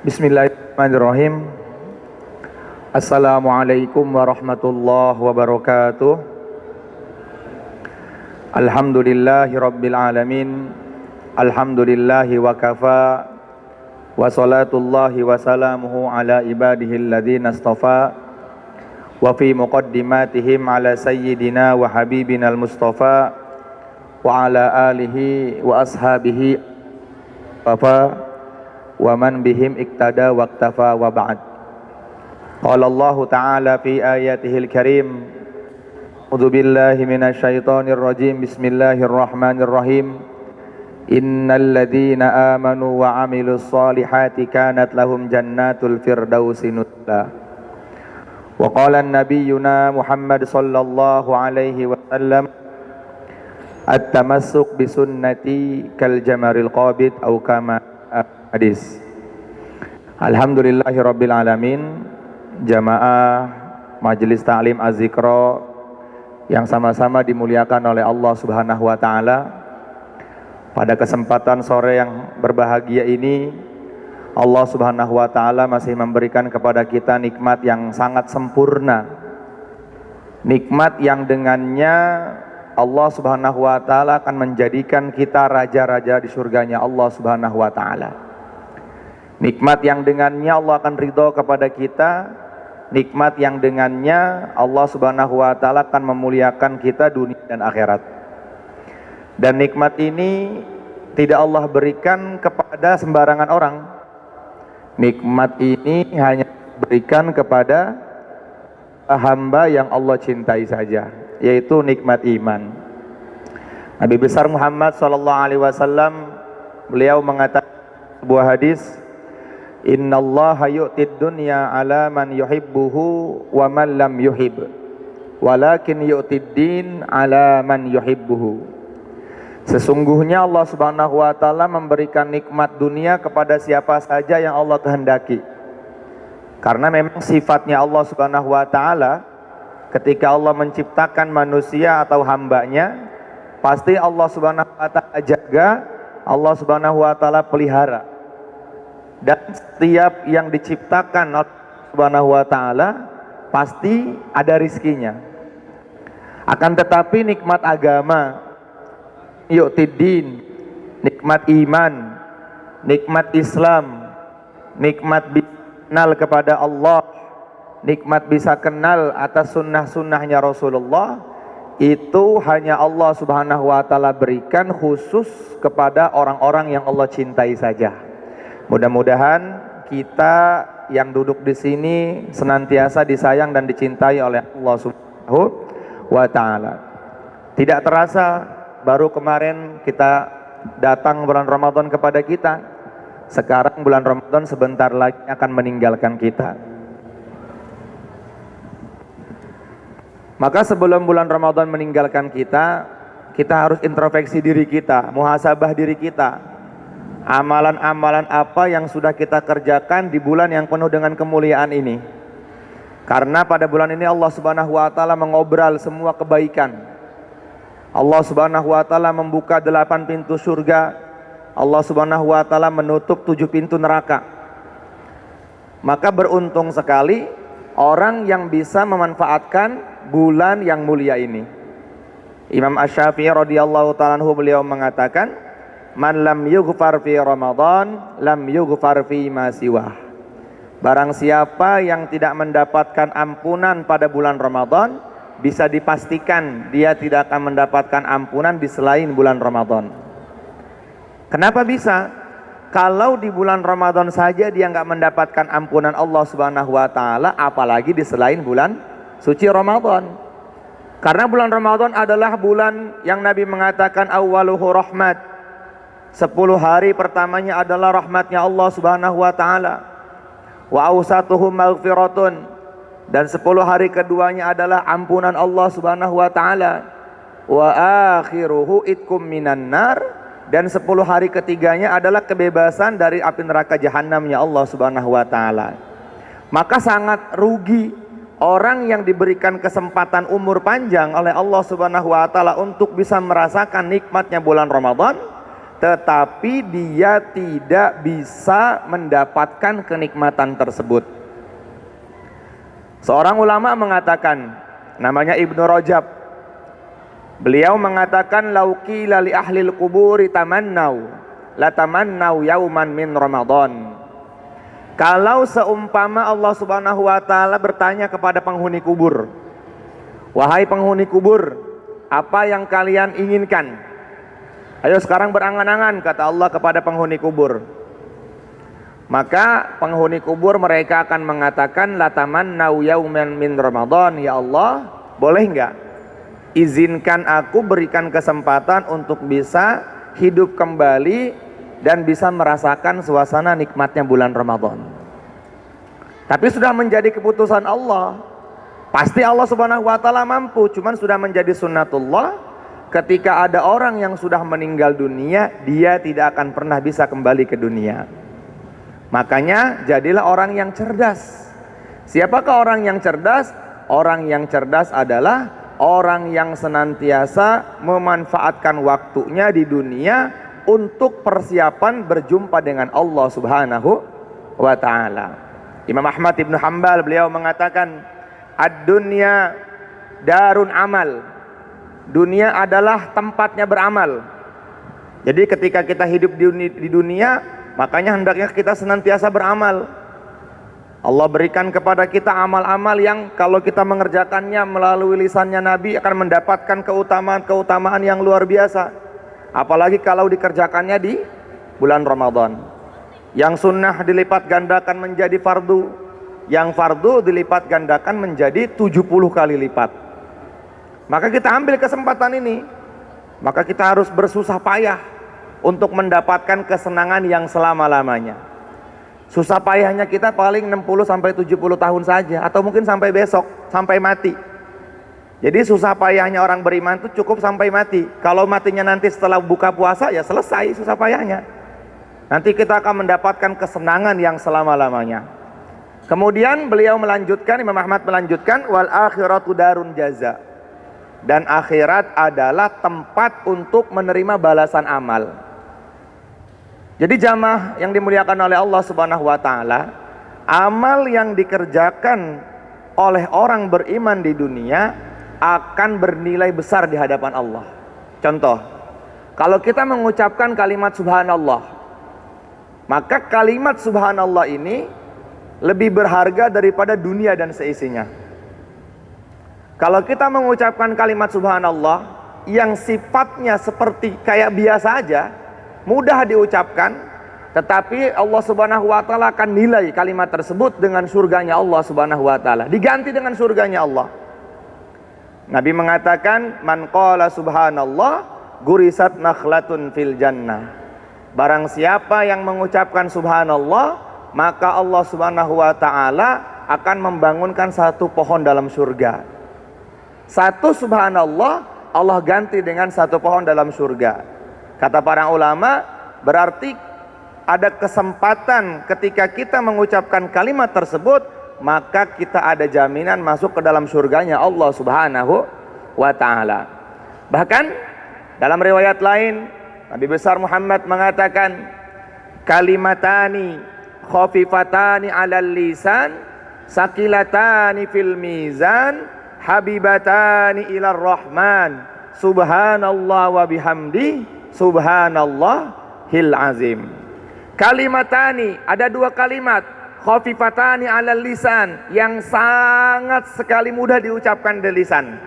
Bismillahirrahmanirrahim. Assalamualaikum warahmatullahi wabarakatuh. Alhamdulillahi rabbil alamin. Alhamdulillahi wa kafa. Wa salatullahi wa salamuhu ala ibadihi alladhina astafa. Wa fi muqaddimatihim ala sayyidina wa habibina al-mustafa. Wa ala alihi wa ashabihi wa man bihim iktada waqtafa wa ba'd. Qala Allah Ta'ala fi ayatihil karim. A'udzu billahi minasyaitonir rajim. Bismillahirrahmanirrahim. Innal ladzina amanu wa 'amilus solihati kanat lahum jannatul firdausi nuzula. Wa qala an-nabiyyuna Muhammad sallallahu alaihi wasallam, at-tamassuk bi sunnati kal jamaril qabid au kama hadis. Alhamdulillahirabbil alamin. Jamaah Majelis Ta'lim Az-Zikra yang sama-sama dimuliakan oleh Allah Subhanahu wa taala. Pada kesempatan sore yang berbahagia ini, Allah Subhanahu wa taala masih memberikan kepada kita nikmat yang sangat sempurna. Nikmat yang dengannya Allah Subhanahu wa taala akan menjadikan kita raja-raja di surganya Allah Subhanahu wa taala. Nikmat yang dengannya Allah akan ridho kepada kita. Nikmat yang dengannya Allah Subhanahu wa taala akan memuliakan kita dunia dan akhirat. Dan nikmat ini tidak Allah berikan kepada sembarangan orang. Nikmat ini hanya berikan kepada hamba yang Allah cintai saja, yaitu nikmat iman. Nabi besar Muhammad SAW, beliau mengatakan sebuah hadis, innallaha yu'tid dunya ala man yuhibbuhu wa man lam yuhib, walakin yu'tid din ala man yuhibbuhu. Sesungguhnya Allah Subhanahu wa taala memberikan nikmat dunia kepada siapa saja yang Allah kehendaki. Karena memang sifatnya Allah Subhanahu wa taala, ketika Allah menciptakan manusia atau hambanya, pasti Allah Subhanahu wa taala jaga, Allah Subhanahu wa taala pelihara. Dan setiap yang diciptakan Allah Subhanahu wa taala pasti ada rizkinya. Akan tetapi nikmat agama, yu'tiddin, nikmat iman, nikmat Islam, nikmat kenal kepada Allah, nikmat bisa kenal atas sunnah-sunnahnya Rasulullah, itu hanya Allah Subhanahu wa taala berikan khusus kepada orang-orang yang Allah cintai saja. Mudah-mudahan kita yang duduk di sini senantiasa disayang dan dicintai oleh Allah Subhanahu wa taala. Tidak terasa baru kemarin kita datang bulan Ramadan kepada kita. Sekarang bulan Ramadan sebentar lagi akan meninggalkan kita. Maka sebelum bulan Ramadan meninggalkan kita, kita harus introspeksi diri kita, muhasabah diri kita. Amalan-amalan apa yang sudah kita kerjakan di bulan yang penuh dengan kemuliaan ini. Karena pada bulan ini Allah Subhanahu wa taala mengobral semua kebaikan. Allah Subhanahu wa taala membuka 8 pintu surga. Allah Subhanahu wa taala menutup 7 pintu neraka. Maka beruntung sekali orang yang bisa memanfaatkan bulan yang mulia ini. Imam Asy-Syafi'i radhiyallahu ta'ala anhu beliau mengatakan, man lam yughfar fi Ramadan lam yughfar fi ma siwah. Barang siapa yang tidak mendapatkan ampunan pada bulan Ramadan, bisa dipastikan dia tidak akan mendapatkan ampunan di selain bulan Ramadan. Kenapa bisa? Kalau di bulan Ramadan saja dia nggak mendapatkan ampunan Allah Subhanahu wa taala, apalagi di selain bulan suci Ramadan. Karena bulan Ramadan adalah bulan yang Nabi mengatakan awwaluhu rahmat. 10 hari pertamanya adalah rahmatnya Allah Subhanahu wa taala. Wa awsatuhu maghfiratun, dan 10 hari keduanya adalah ampunan Allah Subhanahu wa taala. Wa akhiruhu itkum minan nar, dan 10 hari ketiganya adalah kebebasan dari api neraka jahanamnya Allah Subhanahu wa taala. Maka sangat rugi orang yang diberikan kesempatan umur panjang oleh Allah Subhanahu wa taala untuk bisa merasakan nikmatnya bulan Ramadan, tetapi dia tidak bisa mendapatkan kenikmatan tersebut. Seorang ulama mengatakan, namanya Ibnu Rajab, beliau mengatakan, lauqila li ahlil quburi tamannau la tamannau yauman min Ramadan. Kalau seumpama Allah Subhanahu wa taala bertanya kepada penghuni kubur, wahai penghuni kubur, apa yang kalian inginkan? Ayo sekarang berangan-angan, kata Allah kepada penghuni kubur. Maka penghuni kubur mereka akan mengatakan, la tamannau yauman min Ramadan. Ya Allah, boleh enggak izinkan aku, berikan kesempatan untuk bisa hidup kembali dan bisa merasakan suasana nikmatnya bulan Ramadan. Tapi sudah menjadi keputusan Allah. Pasti Allah Subhanahu wa taala mampu, cuman sudah menjadi sunnatullah. Ketika ada orang yang sudah meninggal dunia, dia tidak akan pernah bisa kembali ke dunia. Makanya jadilah orang yang cerdas. Siapakah orang yang cerdas? Orang yang cerdas adalah orang yang senantiasa memanfaatkan waktunya di dunia untuk persiapan berjumpa dengan Allah Subhanahu wa taala. Imam Ahmad Ibn Hanbal beliau mengatakan, ad-dunya darun amal. Dunia adalah tempatnya beramal. Jadi ketika kita hidup di dunia, makanya hendaknya kita senantiasa beramal. Allah berikan kepada kita amal-amal yang kalau kita mengerjakannya melalui lisannya Nabi akan mendapatkan keutamaan-keutamaan yang luar biasa. Apalagi kalau dikerjakannya di bulan Ramadan. Yang sunnah dilipat gandakan menjadi fardu, yang fardu dilipat gandakan menjadi 70 kali lipat. Maka kita ambil kesempatan ini. Maka kita harus bersusah payah untuk mendapatkan kesenangan yang selama-lamanya. Susah payahnya kita paling 60-70 tahun saja, atau mungkin sampai besok, sampai mati. Jadi susah payahnya orang beriman itu cukup sampai mati. Kalau matinya nanti setelah buka puasa, ya selesai susah payahnya. Nanti kita akan mendapatkan kesenangan yang selama-lamanya. Kemudian beliau melanjutkan, Imam Ahmad melanjutkan, wal akhiratu darun jaza. Dan akhirat adalah tempat untuk menerima balasan amal. Jadi jamaah yang dimuliakan oleh Allah Subhanahu wa taala, amal yang dikerjakan oleh orang beriman di dunia akan bernilai besar di hadapan Allah. Contoh, kalau kita mengucapkan kalimat subhanallah, maka kalimat subhanallah ini lebih berharga daripada dunia dan seisinya. Kalau kita mengucapkan kalimat subhanallah yang sifatnya seperti kayak biasa aja, mudah diucapkan, tetapi Allah Subhanahu wa taala akan nilai kalimat tersebut dengan surganya Allah Subhanahu wa taala, diganti dengan surganya Allah. Nabi mengatakan, man qala subhanallah gurisat nakhlatun fil jannah. Barang siapa yang mengucapkan subhanallah, maka Allah Subhanahu wa taala akan membangunkan satu pohon dalam surga. Satu subhanallah Allah ganti dengan satu pohon dalam surga. Kata para ulama, berarti ada kesempatan ketika kita mengucapkan kalimat tersebut, maka kita ada jaminan masuk ke dalam surganya Allah Subhanahu wa taala. Bahkan dalam riwayat lain, Nabi besar Muhammad mengatakan, kalimatani khafifatani 'alal lisan, sakilatani fil mizan, habibatani ilar rahman, subhanallah wa bihamdi, subhanallahil azim. Kalimatani, ada dua kalimat, khafifatani 'alal lisan, yang sangat sekali mudah diucapkan di lisan.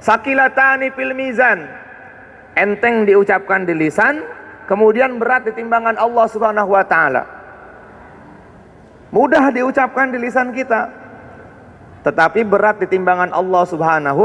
Sakilatani fil mizan, enteng diucapkan di lisan, kemudian berat di timbangan Allah Subhanahu wa taala. Mudah diucapkan di lisan kita, tetapi berat di timbangan Allah Subhanahu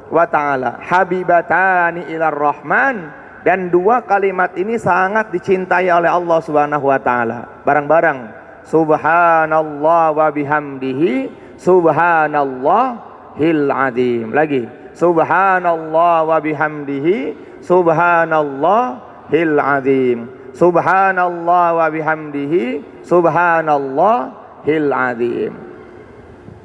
wa ta'ala. Habibatani ilar rahman, dan dua kalimat ini sangat dicintai oleh Allah Subhanahu wa ta'ala. Barang-barang, subhanallah wa bihamdihi, subhanallahil azim. Lagi, subhanallah wa bihamdihi, subhanallahil azim. Subhanallah wa bihamdihi, subhanallahil azim.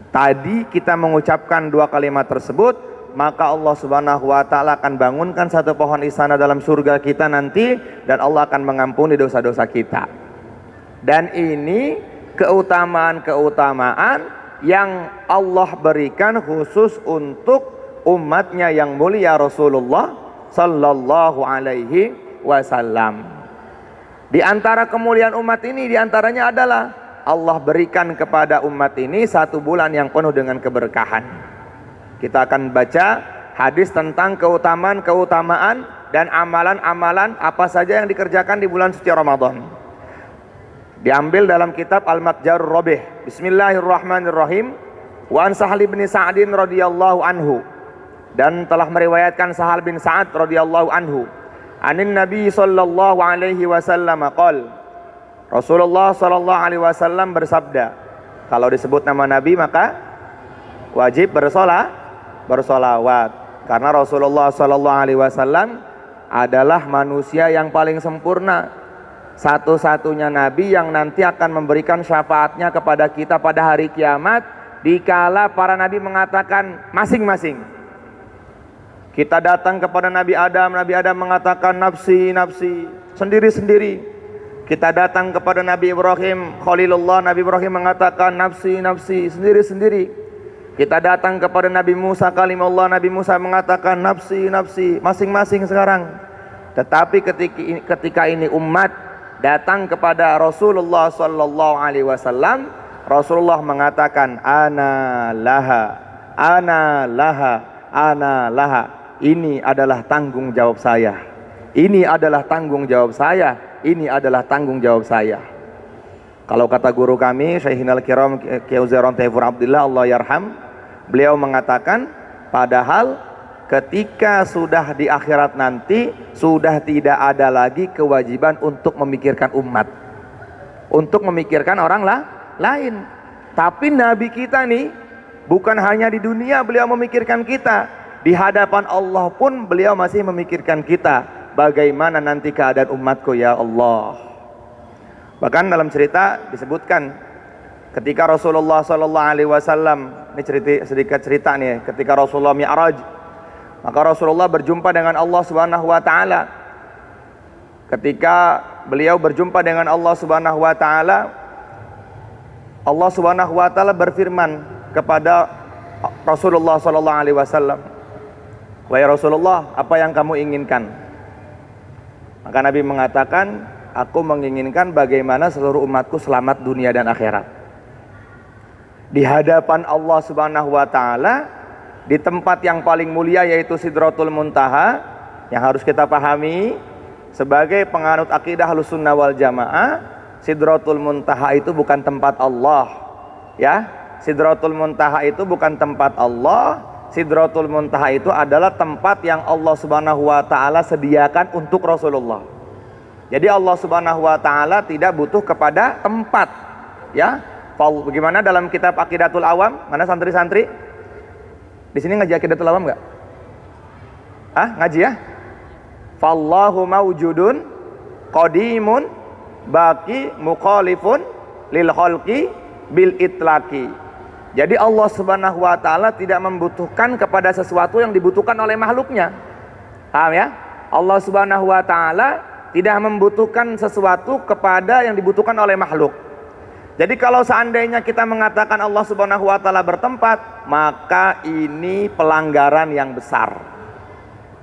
Tadi kita mengucapkan dua kalimat tersebut maka Allah Subhanahu wa taala akan bangunkan satu pohon istana dalam surga kita nanti, dan Allah akan mengampuni dosa-dosa kita. Dan ini keutamaan-keutamaan yang Allah berikan khusus untuk umatnya yang mulia Rasulullah sallallahu alaihi wasallam. Di antara kemuliaan umat ini, di antaranya adalah Allah berikan kepada umat ini satu bulan yang penuh dengan keberkahan. Kita akan baca hadis tentang keutamaan dan amalan-amalan apa saja yang dikerjakan di bulan suci Ramadan. Diambil dalam kitab Al-Matjarur Rabih. Bismillahirrahmanirrahim. Wa an Sahal bin Sa'din radhiyallahu anhu, dan telah meriwayatkan Sahal bin Sa'ad radhiyallahu anhu, anin Nabi sallallahu alaihi wasallam qol, Rasulullah sallallahu alaihi wasallam bersabda, kalau disebut nama Nabi maka wajib bersolawat, karena Rasulullah sallallahu alaihi wasallam adalah manusia yang paling sempurna, satu-satunya Nabi yang nanti akan memberikan syafaatnya kepada kita pada hari kiamat, dikala para Nabi mengatakan masing-masing. Kita datang kepada Nabi Adam mengatakan nafsi, nafsi, sendiri-sendiri. Kita datang kepada Nabi Ibrahim Khalilullah, Nabi Ibrahim mengatakan nafsi, nafsi, sendiri-sendiri. Kita datang kepada Nabi Musa Kalimullah, Nabi Musa mengatakan nafsi, nafsi, masing-masing sekarang. Tetapi ketika ini umat datang kepada Rasulullah sallallahu alaihi wasallam, Rasulullah mengatakan ana laha, ana laha, ana laha. Ini adalah tanggung jawab saya. Ini adalah tanggung jawab saya. Ini adalah tanggung jawab saya. Kalau kata guru kami Syaikhina Al-Kiram Kiai Uzairon Taifur Abdillah Allah yarham, beliau mengatakan padahal ketika sudah di akhirat nanti sudah tidak ada lagi kewajiban untuk memikirkan umat, untuk memikirkan orang lain. Tapi Nabi kita nih bukan hanya di dunia beliau memikirkan kita, di hadapan Allah pun beliau masih memikirkan kita. Bagaimana nanti keadaan umatku ya Allah. Bahkan dalam cerita disebutkan ketika Rasulullah sallallahu alaihi wasallam, ini sedikit cerita nih, ketika Rasulullah Mi'raj, maka Rasulullah berjumpa dengan Allah Subhanahu wa taala. Ketika beliau berjumpa dengan Allah Subhanahu wa taala, Allah Subhanahu wa taala berfirman kepada Rasulullah sallallahu alaihi wasallam, "Wahai Rasulullah, apa yang kamu inginkan?" Maka Nabi mengatakan, "Aku menginginkan bagaimana seluruh umatku selamat dunia dan akhirat." Di hadapan Allah Subhanahu wa taala, di tempat yang paling mulia yaitu Sidratul Muntaha, yang harus kita pahami sebagai penganut akidah Ahlussunnah wal Jamaah, Sidratul Muntaha itu bukan tempat Allah, ya. Sidratul Muntaha itu bukan tempat Allah. Sidratul Muntaha itu adalah tempat yang Allah Subhanahu wa taala sediakan untuk Rasulullah. Jadi Allah Subhanahu wa taala tidak butuh kepada tempat, ya. Bagaimana dalam kitab Aqidatul Awam? Mana santri-santri? Di sini ngaji Aqidatul Awam enggak? Ngaji ya? Fallahu mawjudun qadimun baqi mukhalifun lil khalqi bil itlaqi. Jadi Allah Subhanahu wa taala tidak membutuhkan kepada sesuatu yang dibutuhkan oleh makhluknya. Paham ya? Allah Subhanahu wa taala tidak membutuhkan sesuatu kepada yang dibutuhkan oleh makhluk. Jadi kalau seandainya kita mengatakan Allah Subhanahu wa taala bertempat, maka ini pelanggaran yang besar.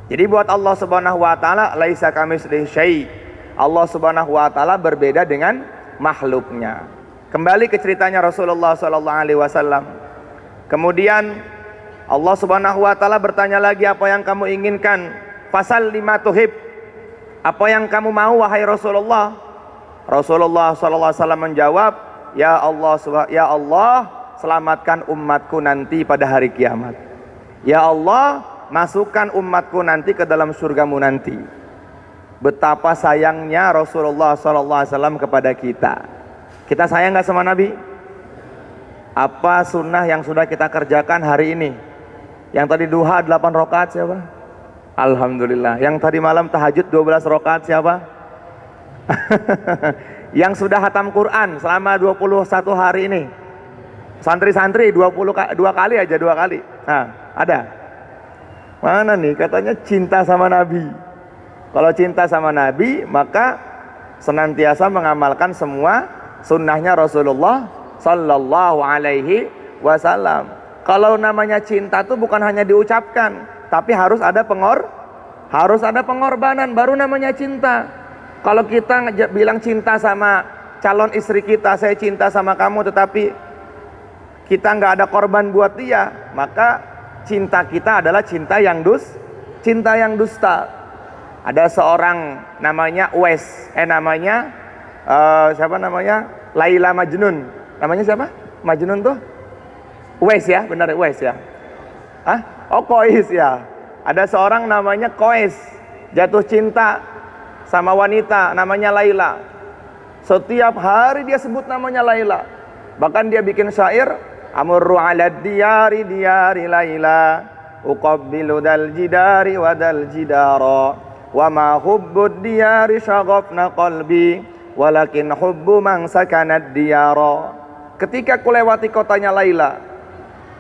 Jadi buat Allah Subhanahu wa taala laisa kamitslihi syai'. Allah Subhanahu wa taala berbeda dengan makhluknya. Kembali ke ceritanya Rasulullah sallallahu alaihi wasallam. Kemudian Allah Subhanahu wa taala bertanya lagi, apa yang kamu inginkan? Fasal lima tuhib. Apa yang kamu mau wahai Rasulullah? Rasulullah sallallahu alaihi wasallam menjawab, ya Allah, selamatkan umatku nanti pada hari kiamat. Ya Allah, masukkan umatku nanti ke dalam surgamu nanti. Betapa sayangnya Rasulullah sallallahu alaihi wasallam kepada kita. Kita sayang gak sama Nabi? Apa sunnah yang sudah kita kerjakan hari ini? Yang tadi duha 8 rakaat siapa? Alhamdulillah. Yang tadi malam tahajud 12 rakaat siapa? Yang sudah hatam Quran selama 21 hari ini, santri-santri 2 kali aja, 2 kali. Nah, ada. Mana nih? Katanya cinta sama Nabi. Kalau cinta sama Nabi, maka senantiasa mengamalkan semua sunnahnya Rasulullah Sallallahu Alaihi Wasallam. Kalau namanya cinta tuh bukan hanya diucapkan, tapi harus ada pengorbanan, baru namanya cinta. Kalau kita bilang cinta sama calon istri kita, saya cinta sama kamu, tetapi kita nggak ada korban buat dia, maka cinta kita adalah cinta yang dusta. Ada seorang namanya siapa namanya? Laila Majnun. Namanya siapa? Majnun tuh? Uwais ya, benar Uwais ya. Qais ya. Ada seorang namanya Qais, jatuh cinta sama wanita namanya Laila. Setiap hari dia sebut namanya Laila. Bahkan dia bikin syair, amurru ala diyari diyari Laila, uqabbilu dal jidari wa dal jidara, wa ma hubbud diyari syaghafna qalbi, walakin hubbu man sakanad diyara. Ketika ku lewati kotanya Laila,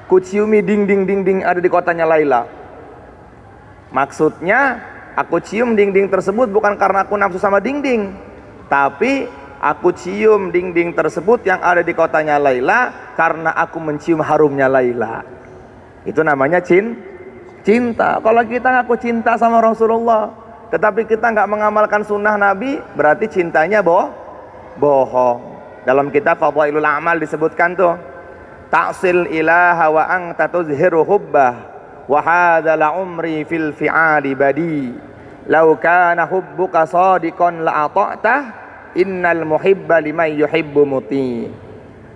ku ciumi dinding-dinding ada di kotanya Laila. Maksudnya aku cium dinding tersebut bukan karena aku nafsu sama dinding, tapi aku cium dinding tersebut yang ada di kotanya Laila karena aku mencium harumnya Laila. Itu namanya cinta. Kalau kita ngaku cinta sama Rasulullah, tetapi kita nggak mengamalkan sunnah Nabi, berarti cintanya bohong. Dalam kitab Fadhailul A'mal disebutkan tuh, ta'sil ilaha wa anta tuzhiru hubbah, wa hadza la umri fil fi'ali badi, law kana hubbuka shadiqan la ata'tah, innal muhibba liman yuhibbu muti.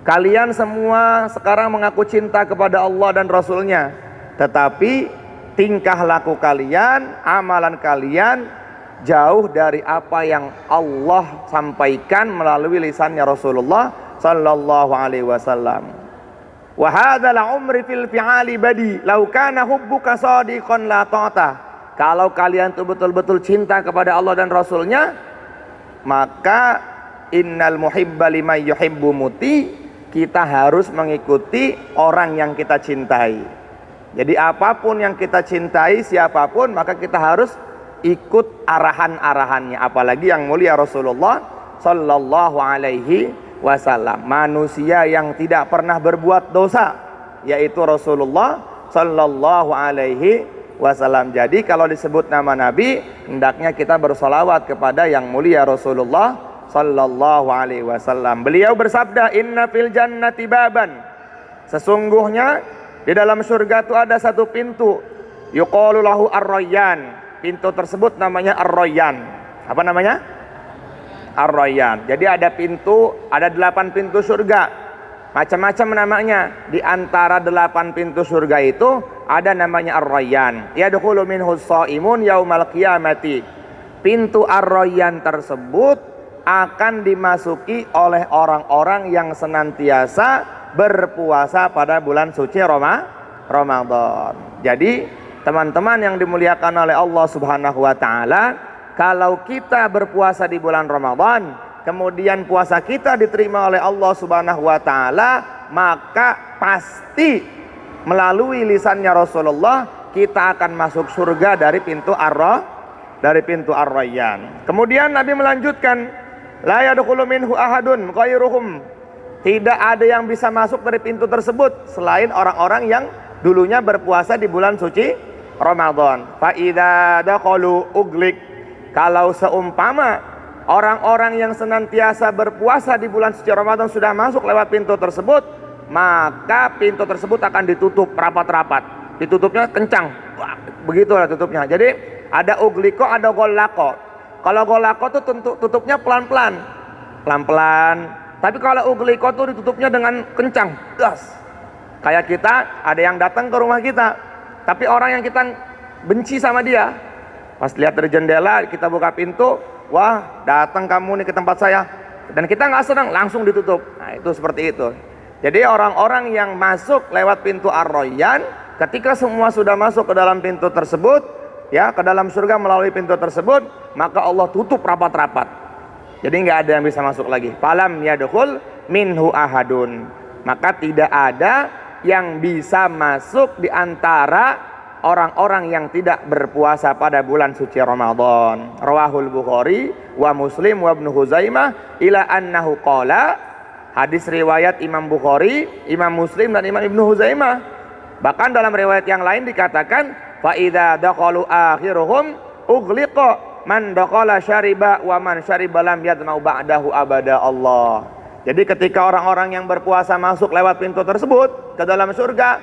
Kalian semua sekarang mengaku cinta kepada Allah dan Rasulnya, tetapi tingkah laku kalian, amalan kalian jauh dari apa yang Allah sampaikan melalui lisannya Rasulullah Sallallahu Alaihi Wasallam. Wa hadza la umri fil fi'ali badi, law kana hubbuka shadiqan la ta'tah. Kalau kalian tuh betul-betul cinta kepada Allah dan Rasulnya, maka innal muhibba liman yuhibbu muti, kita harus mengikuti orang yang kita cintai. Jadi apapun yang kita cintai, siapapun, maka kita harus ikut arahan-arahannya. Apalagi yang mulia Rasulullah Sallallahu Alaihi Wasallam, manusia yang tidak pernah berbuat dosa, yaitu Rasulullah Sallallahu Alaihi Wasallam. Jadi kalau disebut nama Nabi, hendaknya kita bersolawat kepada yang mulia Rasulullah Sallallahu Alaihi Wasallam. Beliau bersabda, Inna fil jannati baban, sesungguhnya di dalam surga itu ada satu pintu, yuqalu lahu ar-rayyan. Pintu tersebut namanya ar-rayyan. Apa namanya? Ar-rayyan. Jadi ada 8 pintu surga, macam-macam namanya. Di antara 8 pintu surga itu ada namanya ar-rayyan. Yadkhulu minhu shaimun yaumal qiyamati. Pintu ar-rayyan tersebut akan dimasuki oleh orang-orang yang senantiasa berpuasa pada bulan suci Ramadan. Jadi teman-teman yang dimuliakan oleh Allah Subhanahu wa taala, kalau kita berpuasa di bulan Ramadan, kemudian puasa kita diterima oleh Allah Subhanahu wa taala, maka pasti melalui lisannya Rasulullah kita akan masuk surga dari pintu ar-rayyan. Kemudian Nabi melanjutkan, la yadkhulu minhu ahadun ghairuhum. Tidak ada yang bisa masuk dari pintu tersebut selain orang-orang yang dulunya berpuasa di bulan suci Ramadan. Fa idza dakhalu uglik. Kalau seumpama orang-orang yang senantiasa berpuasa di bulan suci Ramadan sudah masuk lewat pintu tersebut, maka pintu tersebut akan ditutup rapat-rapat. Ditutupnya kencang. Begitulah tutupnya. Jadi ada ugliko, ada golako. Kalau golako tuh tutupnya pelan-pelan. Pelan-pelan. Tapi kalau ugliko tuh ditutupnya dengan kencang. Das. Kayak kita ada yang datang ke rumah kita, tapi orang yang kita benci sama dia, pas lihat dari jendela kita buka pintu, wah datang kamu nih ke tempat saya, dan kita nggak senang, langsung ditutup. Nah itu seperti itu. Jadi orang-orang yang masuk lewat pintu ar-rayyan, ketika semua sudah masuk ke dalam pintu tersebut, ya ke dalam surga melalui pintu tersebut, maka Allah tutup rapat-rapat. Jadi nggak ada yang bisa masuk lagi. Falam yadkhul minhu ahadun. Maka tidak ada yang bisa masuk di antara orang-orang yang tidak berpuasa pada bulan suci Ramadan. Rawahul Bukhari wa Muslim wa Ibnu Huzaimah ila annahu qala. Hadis riwayat Imam Bukhari, Imam Muslim dan Imam Ibnu Huzaimah. Bahkan dalam riwayat yang lain dikatakan fa idza daqalu akhiruhum ughliqa man daqala syariba wa man syariba lam yadma'u ba'dahu abada Allah. Jadi ketika orang-orang yang berpuasa masuk lewat pintu tersebut ke dalam surga,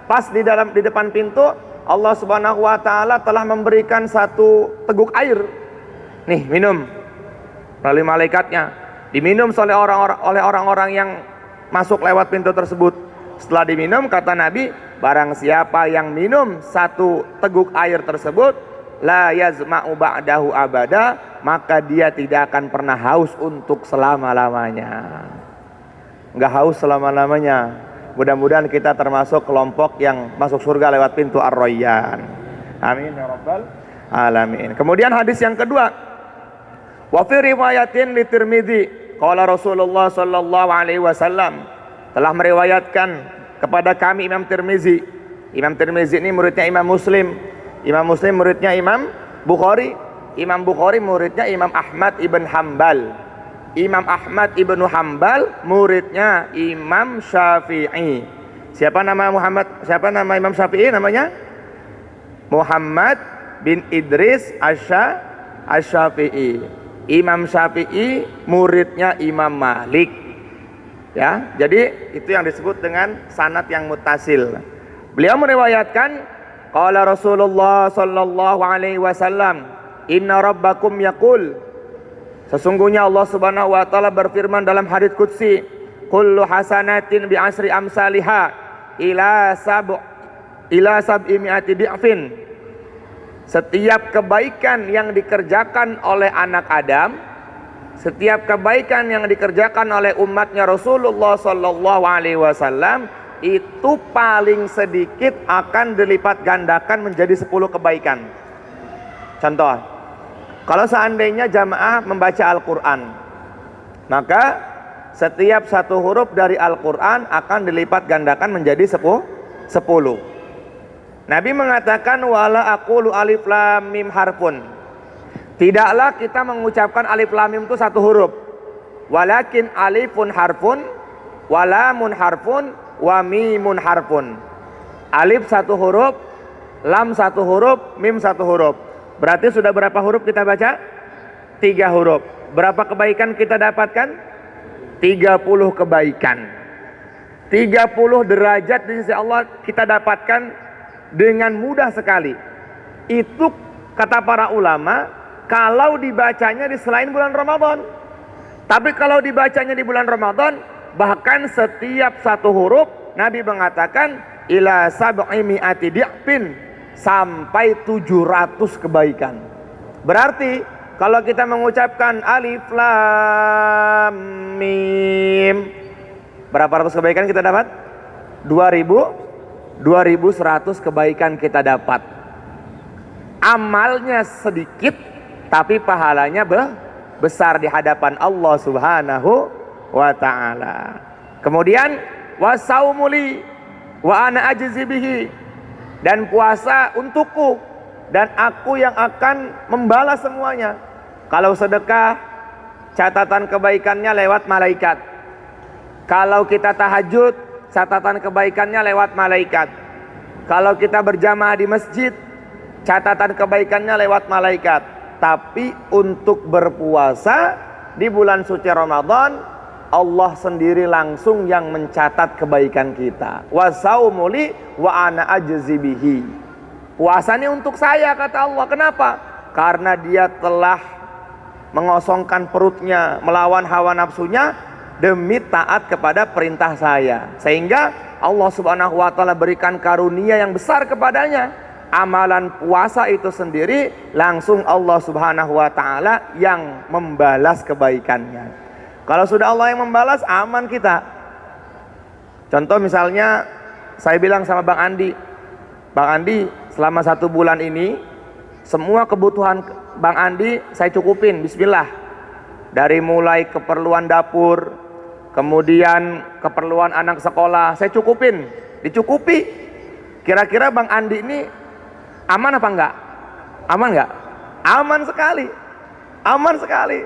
pas di depan pintu Allah Subhanahu wa taala telah memberikan satu teguk air. Nih, minum. Melalui malaikatnya diminum oleh orang-orang yang masuk lewat pintu tersebut. Setelah diminum, kata Nabi, barang siapa yang minum satu teguk air tersebut, la yazma'u ba'dahu abada, maka dia tidak akan pernah haus untuk selama-lamanya. Enggak haus selama-lamanya. Mudah-mudahan kita termasuk kelompok yang masuk surga lewat pintu Ar-Rayyan. Amin ya rabbal alamin. Kemudian hadis yang kedua, wa fi riwayatin li Tirmidzi qala Rasulullah sallallahu alaihi wasallam, telah meriwayatkan kepada kami Imam Tirmizi. Imam Tirmizi ini muridnya Imam Muslim. Imam Muslim muridnya Imam Bukhari. Imam Bukhari muridnya Imam Ahmad ibn Hanbal. Imam Ahmad ibnu Hanbal muridnya Imam Syafi'i. Siapa nama Imam Syafi'i? Namanya Muhammad bin Idris Asy-Syafi'i. Imam Syafi'i muridnya Imam Malik. Ya, jadi itu yang disebut dengan sanad yang muttasil. Beliau meriwayatkan qala Rasulullah sallallahu alaihi wasallam, inna rabbakum yaqul, sesungguhnya Allah Subhanahu wa taala berfirman dalam hadits qudsi, kullu hasanatin bi asri amsalihha ila sab'i mi'ati di'fin. Setiap kebaikan yang dikerjakan oleh anak Adam, setiap kebaikan yang dikerjakan oleh umatnya Rasulullah sallallahu alaihi wasallam, itu paling sedikit akan dilipat gandakan menjadi 10 kebaikan. Contoh, kalau seandainya jamaah membaca Al-Quran, maka setiap satu huruf dari Al-Quran akan dilipat gandakan menjadi 10. Nabi mengatakan wala aqulu alif lam mim harfun. Tidaklah kita mengucapkan alif lam mim itu satu huruf. Walakin alifun harfun, walamun harfun, wa mimun harfun. Alif satu huruf, lam satu huruf, mim satu huruf. Berarti sudah berapa huruf kita baca? 3 huruf. Berapa kebaikan kita dapatkan? 30 kebaikan. 30 derajat di sisi Allah kita dapatkan dengan mudah sekali. Itu kata para ulama, kalau dibacanya di selain bulan Ramadan. Tapi kalau dibacanya di bulan Ramadan, bahkan setiap satu huruf Nabi mengatakan ila sab'i mi'ati di'fin, sampai 700 kebaikan. Berarti kalau kita mengucapkan alif lam mim, berapa ratus kebaikan kita dapat? 2100 kebaikan kita dapat. Amalnya sedikit tapi pahalanya besar di hadapan Allah Subhanahu wa taala. Kemudian wasaumuli wa ana ajzi bihi, dan puasa untukku dan aku yang akan membalas semuanya. Kalau sedekah, catatan kebaikannya lewat malaikat. Kalau kita tahajud, catatan kebaikannya lewat malaikat. Kalau kita berjamaah di masjid, catatan kebaikannya lewat malaikat. Tapi untuk berpuasa di bulan suci Ramadan, Allah sendiri langsung yang mencatat kebaikan kita. Wasaumuli wa ana ajzi bihi. Puasanya untuk saya, kata Allah. Kenapa? Karena dia telah mengosongkan perutnya, melawan hawa nafsunya demi taat kepada perintah saya. Sehingga Allah Subhanahu wa taala berikan karunia yang besar kepadanya. Amalan puasa itu sendiri langsung Allah Subhanahu wa taala yang membalas kebaikannya. Kalau sudah Allah yang membalas, aman kita. Contoh misalnya, saya bilang sama Bang Andi, Bang Andi, selama 1 bulan ini, semua kebutuhan Bang Andi saya cukupin, bismillah. Dari mulai keperluan dapur, kemudian keperluan anak sekolah, saya cukupin, dicukupi. Kira-kira Bang Andi ini Aman apa enggak? Aman enggak? Aman sekali. Aman sekali.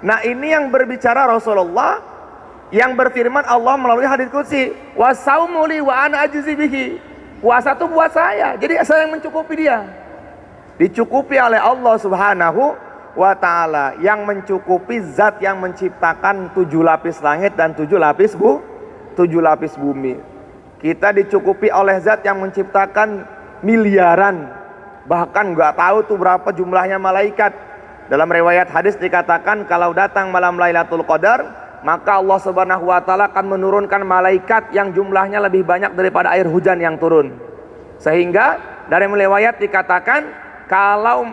Nah, ini yang berbicara Rasulullah, yang berfirman Allah melalui hadits qudsi, wasaumu li wa ana ajzi bihi. Puasa itu buat saya, jadi saya yang mencukupi dia. Dicukupi oleh Allah Subhanahu wa ta'ala, yang mencukupi zat yang menciptakan 7 lapis langit dan 7 lapis bumi. Kita dicukupi oleh zat yang menciptakan miliaran, bahkan nggak tahu tuh berapa jumlahnya malaikat. Dalam riwayat hadis dikatakan kalau datang malam Lailatul Qadar, maka Allah Subhanahu wa ta'ala akan menurunkan malaikat yang jumlahnya lebih banyak daripada air hujan yang turun. Sehingga dari riwayat dikatakan kalau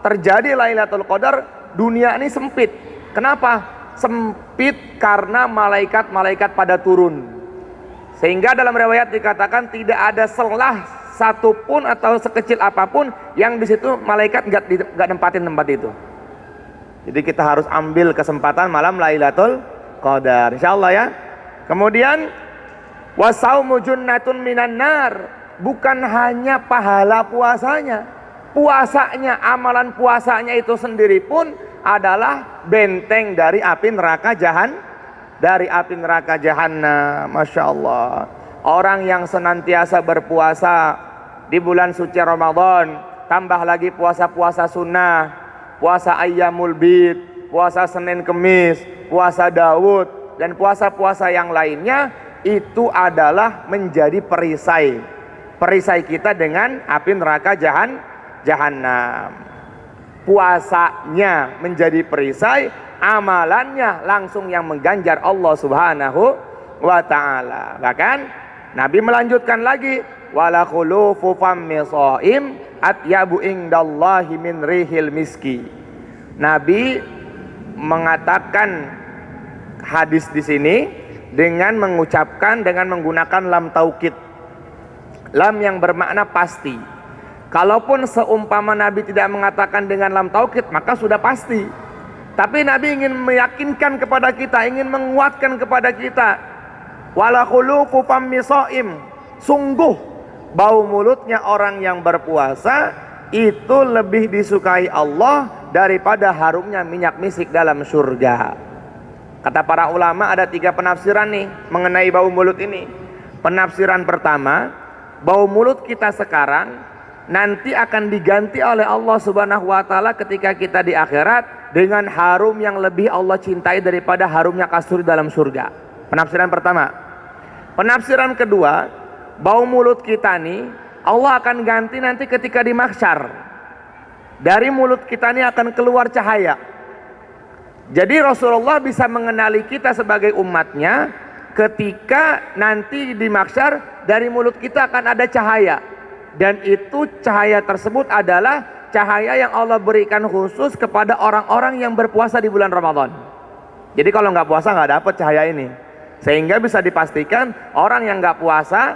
terjadi Lailatul Qadar, dunia ini sempit. Kenapa? Sempit karena malaikat-malaikat pada turun. Sehingga dalam riwayat dikatakan tidak ada selah satupun atau sekecil apapun yang di situ malaikat nggak nempatin tempat itu. Jadi kita harus ambil kesempatan malam Lailatul Qadar, insyaallah ya. Kemudian wasaumu junnatun minan nar, bukan hanya pahala puasanya. Puasanya, amalan puasanya itu sendiri pun adalah benteng dari api neraka jahanam. Masya Allah. Orang yang senantiasa berpuasa di bulan suci Ramadan, tambah lagi puasa-puasa sunnah, puasa ayyamul bid, puasa Senin Kemis, puasa Daud, dan puasa-puasa yang lainnya, itu adalah menjadi perisai kita dengan api neraka jahanam. Puasanya menjadi perisai, amalannya langsung yang mengganjar Allah Subhanahu wa ta'ala. Bahkan Nabi melanjutkan lagi, wala khulufu fammi shaim atyabu indallahi min rihil miski. Nabi mengatakan hadis di sini dengan menggunakan lam taukid, lam yang bermakna pasti. Kalaupun seumpama Nabi tidak mengatakan dengan lam taukid, maka sudah pasti. Tapi Nabi ingin meyakinkan kepada kita, ingin menguatkan kepada kita, wala khulufu fammi shaim, sungguh bau mulutnya orang yang berpuasa itu lebih disukai Allah daripada harumnya minyak misik dalam surga. Kata para ulama ada 3 penafsiran nih mengenai bau mulut ini. Penafsiran pertama, bau mulut kita sekarang nanti akan diganti oleh Allah Subhanahu wa ta'ala ketika kita di akhirat dengan harum yang lebih Allah cintai daripada harumnya kasur dalam surga. Penafsiran pertama. Penafsiran kedua, bau mulut kita nih Allah akan ganti nanti ketika di mahsyar. Dari mulut kita nih akan keluar cahaya. Jadi Rasulullah bisa mengenali kita sebagai umatnya ketika nanti di mahsyar, dari mulut kita akan ada cahaya. Dan itu cahaya tersebut adalah cahaya yang Allah berikan khusus kepada orang-orang yang berpuasa di bulan Ramadan. Jadi kalau nggak puasa nggak dapat cahaya ini. Sehingga bisa dipastikan orang yang nggak puasa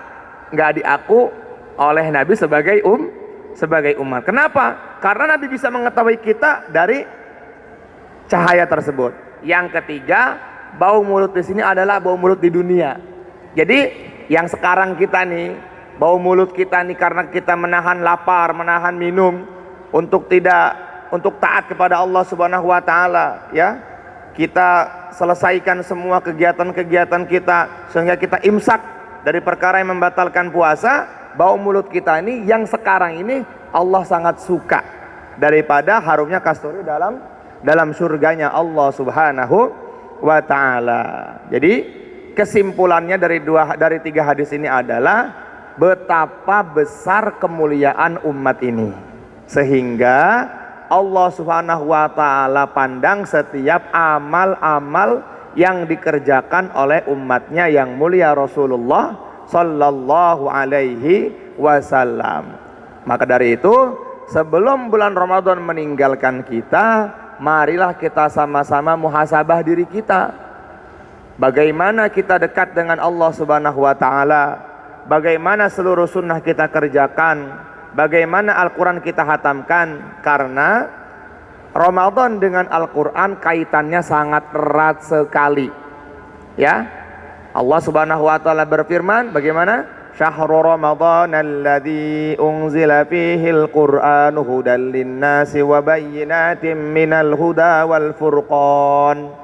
nggak diaku oleh Nabi sebagai umat. Kenapa? Karena Nabi bisa mengetahui kita dari cahaya tersebut. Yang ketiga, bau mulut di sini adalah bau mulut di dunia. Jadi yang sekarang kita nih, bau mulut kita nih karena kita menahan lapar, menahan minum untuk taat kepada Allah Subhanahu wa ta'ala, ya. Kita selesaikan semua kegiatan-kegiatan kita sehingga kita imsak dari perkara yang membatalkan puasa. Bau mulut kita ini yang sekarang ini Allah sangat suka daripada harumnya kasturi dalam surganya Allah Subhanahu wa ta'ala. Jadi kesimpulannya dari 3 hadis ini adalah betapa besar kemuliaan umat ini, sehingga Allah Subhanahu wa ta'ala pandang setiap amal-amal yang dikerjakan oleh umatnya yang mulia Rasulullah sallallahu alaihi wasallam. Maka dari itu, sebelum bulan Ramadan meninggalkan kita, marilah kita sama-sama muhasabah diri kita. Bagaimana kita dekat dengan Allah Subhanahu wa ta'ala, bagaimana seluruh sunnah kita kerjakan, bagaimana Al-Quran kita hatamkan. Karena Ramadan dengan Al-Quran kaitannya sangat erat sekali, ya. Allah Subhanahu wa ta'ala berfirman, bagaimana? syahrul ramadhan alladzi unzila fihil qur'anu hudan linnasi wa bayyinatin minal huda wal furqan.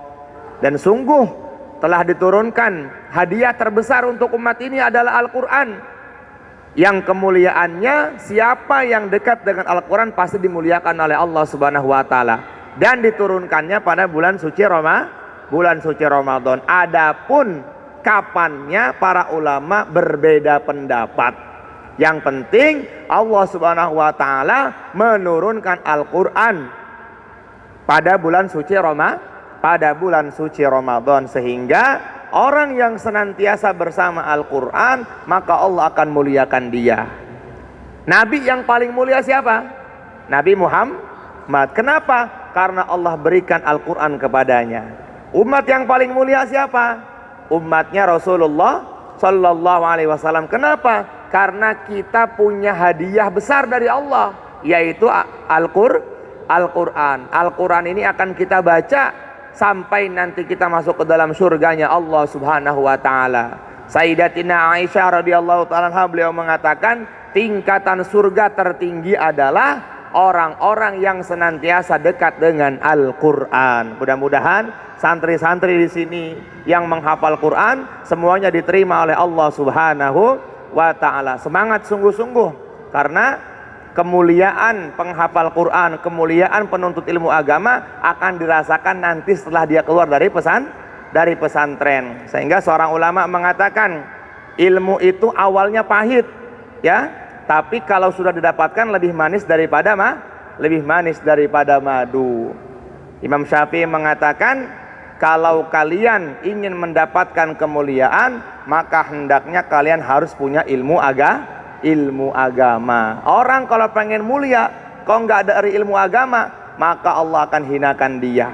Dan sungguh telah diturunkan hadiah terbesar untuk umat ini adalah Al-Quran, yang kemuliaannya siapa yang dekat dengan Al-Quran pasti dimuliakan oleh Allah Subhanahu wa Ta'ala, dan diturunkannya pada bulan suci Ramadan. Adapun kapannya para ulama berbeda pendapat. Yang penting Allah Subhanahu wa Ta'ala menurunkan Al-Quran pada bulan suci Ramadan, sehingga orang yang senantiasa bersama Al-Quran maka Allah akan muliakan dia. Nabi yang paling mulia siapa? Nabi Muhammad. Kenapa? Karena Allah berikan Al-Quran kepadanya. Umat yang paling mulia siapa? Umatnya Rasulullah Sallallahu Alaihi Wasallam. Kenapa? Karena kita punya hadiah besar dari Allah, yaitu Al-Quran. Al-Quran ini akan kita baca sampai nanti kita masuk ke dalam surganya Allah Subhanahu wa Ta'ala. Sayyidatina Aisyah radhiyallahu ta'ala anha, beliau mengatakan tingkatan surga tertinggi adalah orang-orang yang senantiasa dekat dengan Al-Quran. Mudah-mudahan santri-santri di sini yang menghafal Quran semuanya diterima oleh Allah Subhanahu wa Ta'ala. Semangat sungguh-sungguh, karena kemuliaan penghafal Quran, kemuliaan penuntut ilmu agama akan dirasakan nanti setelah dia keluar dari pesantren. Sehingga seorang ulama mengatakan ilmu itu awalnya pahit, ya, tapi kalau sudah didapatkan lebih manis daripada madu. Imam Syafi'i mengatakan kalau kalian ingin mendapatkan kemuliaan maka hendaknya kalian harus punya ilmu agama. Orang kalau pengen mulia kalau nggak ada ilmu agama maka Allah akan hinakan dia.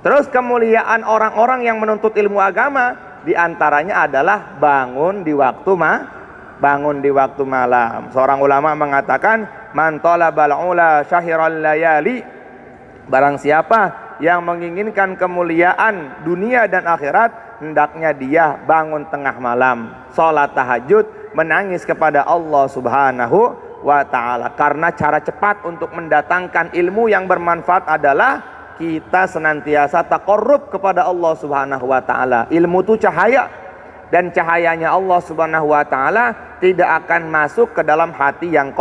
Terus kemuliaan orang-orang yang menuntut ilmu agama diantaranya adalah bangun di waktu malam. Seorang ulama mengatakan man talabal ula syahiral layali, barang siapa yang menginginkan kemuliaan dunia dan akhirat hendaknya dia bangun tengah malam, sholat tahajud, menangis kepada Allah Subhanahu wa Ta'ala. Karena cara cepat untuk mendatangkan ilmu yang bermanfaat adalah kita senantiasa taqarrub kepada Allah Subhanahu wa Ta'ala. Ilmu itu cahaya, dan cahayanya Allah Subhanahu wa Ta'ala tidak akan masuk ke dalam hati yang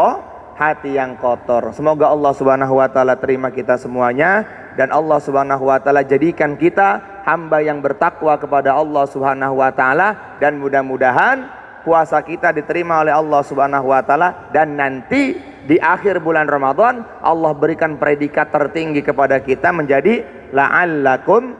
kotor. Semoga Allah Subhanahu wa Ta'ala terima kita semuanya, dan Allah Subhanahu wa Ta'ala jadikan kita hamba yang bertakwa kepada Allah Subhanahu wa Ta'ala, dan mudah-mudahan puasa kita diterima oleh Allah Subhanahu wa Ta'ala, dan nanti di akhir bulan Ramadan Allah berikan predikat tertinggi kepada kita menjadi la'allakum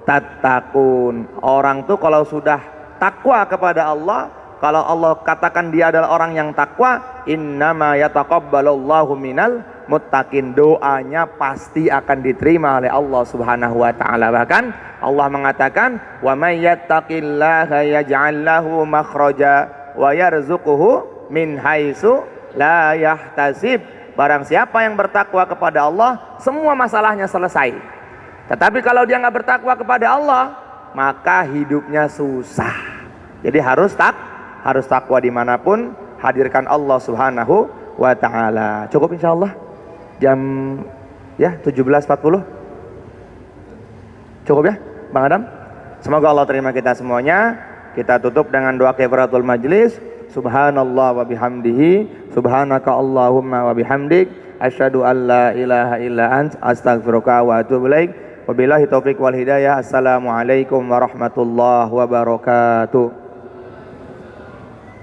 tattaqun. Orang tuh kalau sudah takwa kepada Allah, kalau Allah katakan dia adalah orang yang takwa, innama yataqabbalullahu minal muttaqin, doanya pasti akan diterima oleh Allah Subhanahu wa Ta'ala. Bahkan Allah mengatakan wa may yattaqillaha yaj'al lahu makhraja wa yarzuquhu min haitsu la yahtasib. Barang siapa yang bertakwa kepada Allah, semua masalahnya selesai. Tetapi kalau dia nggak bertakwa kepada Allah, maka hidupnya susah. Jadi harus takwa dimanapun, hadirkan Allah Subhanahu wa Ta'ala. Cukup insyaallah jam 17.40. Cukup ya Bang Adam? Semoga Allah terima kita semuanya. Kita tutup dengan doa kifaratul majlis. Subhanallah wa bihamdihi, subhanaka Allahumma wa bihamdik, asyhadu an la ilaha illa ant, astaghfiruka wa atubu ilaik. Wabillahi taufiq wal hidayah. Assalamualaikum warahmatullahi wabarakatuh.